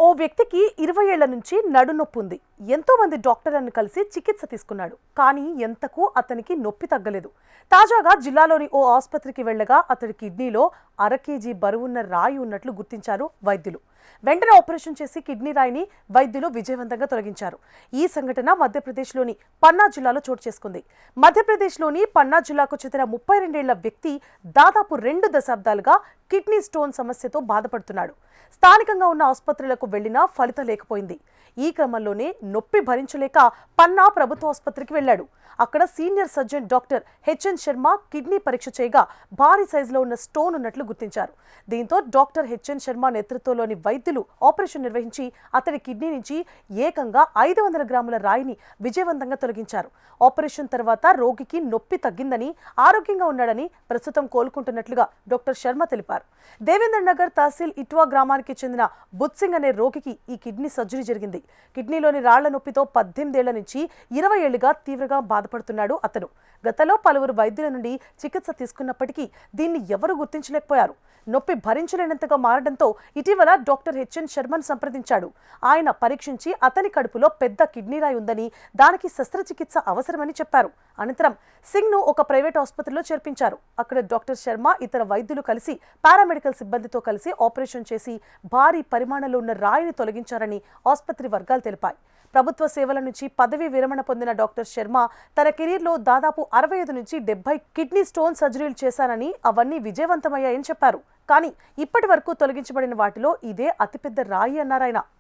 ఓ వ్యక్తికి 20 ఏళ్ల నుంచి నడునొప్పి ఉంది. ఎంతో మంది డాక్టర్లను కలిసి చికిత్స తీసుకున్నాడు. కానీ ఎంతకు అతనికి నొప్పి తగ్గలేదు. తాజాగా జిల్లాలోని ఓ ఆసుపత్రికి వెళ్లగా అతడి కిడ్నీలో 1/2 కేజీ బరువున్న రాయి ఉన్నట్లు గుర్తించారు వైద్యులు. వెంటనే ఆపరేషన్ చేసి కిడ్నీ రాయిని వైద్యులు విజయవంతంగా తొలగించారు. ఈ సంఘటన మధ్యప్రదేశ్లోని పన్నా జిల్లాలో చోటు చేసుకుంది. మధ్యప్రదేశ్లోని పన్నా జిల్లాకు చెందిన 32 ఏళ్ల వ్యక్తి దాదాపు 2 దశాబ్దాలుగా కిడ్నీ స్టోన్ సమస్యతో బాధపడుతున్నాడు. స్థానికంగా ఉన్న ఆసుపత్రులకు వెళ్లినా ఫలితం లేకపోయింది. ఈ క్రమంలోనే నొప్పి భరించలేక పన్నా ప్రభుత్వ ఆసుపత్రికి వెళ్లాడు. అక్కడ senior surgeon doctor HN Sharma kidney పరీక్ష చేయగా భారీ సైజులో ఉన్న స్టోన్ ఉన్నట్లు గుర్తించారు. దీంతో డాక్టర్ హెచ్ఎన్ శర్మ నేతృత్వంలోని వైద్యులు ఆపరేషన్ నిర్వహించి అతడి కిడ్నీ నుంచి ఏకంగా 500 గ్రాముల రాయిని విజయవంతంగా తొలగించారు. ఆపరేషన్ తర్వాత రోగికి నొప్పి తగ్గిందని, ఆరోగ్యంగా ఉన్నాడని, ప్రస్తుతం కోలుకుంటున్నట్లుగా డాక్టర్ శర్మ తెలిపారు. దేవేంద్ర నగర్ తహసీల్ ఇట్వా గ్రామానికి చెందిన బుత్సింగ్ అనే రోగికి ఈ కిడ్నీ సర్జరీ జరిగింది. కిడ్నీలోని రాళ్ల నొప్పితో 18 ఏళ్ల నుంచి 20 ఏళ్లుగా తీవ్రంగా బాధపడుతున్నాడు అతను. గతంలో పలువురు వైద్యుల నుండి చికిత్స తీసుకున్నప్పటికీ దీన్ని ఎవరూ గుర్తించలేకపోయారు. నొప్పి భరించలేనంతగా మారడంతో ఇటీవల డాక్టర్ హెచ్ఎన్ శర్మను సంప్రదించాడు. ఆయన పరీక్షించి అతని కడుపులో పెద్ద కిడ్నీ రాయి ఉందని, దానికి శస్త్రచికిత్స అవసరమని చెప్పారు. అనంతరం సింగ్ను ఒక ప్రైవేట్ ఆసుపత్రిలో చేర్పించారు. అక్కడ డాక్టర్ శర్మ ఇతర వైద్యులు కలిసి పారామెడికల్ సిబ్బందితో కలిసి ఆపరేషన్ చేసి భారీ పరిమాణంలో ఉన్న రాయిని తొలగించారని ఆసుపత్రి వర్గాలు తెలిపాయి. ప్రభుత్వ సేవల నుంచి పదవీ విరమణ పొందిన డాక్టర్ శర్మ తన కెరీర్లో దాదాపు 65 నుంచి 70 కిడ్నీ స్టోన్ సర్జరీలు చేశానని, అవన్నీ విజయవంతమయ్యాయని చెప్పారు. కానీ ఇప్పటి వరకు తొలగించబడిన వాటిలో ఇదే అతిపెద్ద రాయి అన్నారాయన.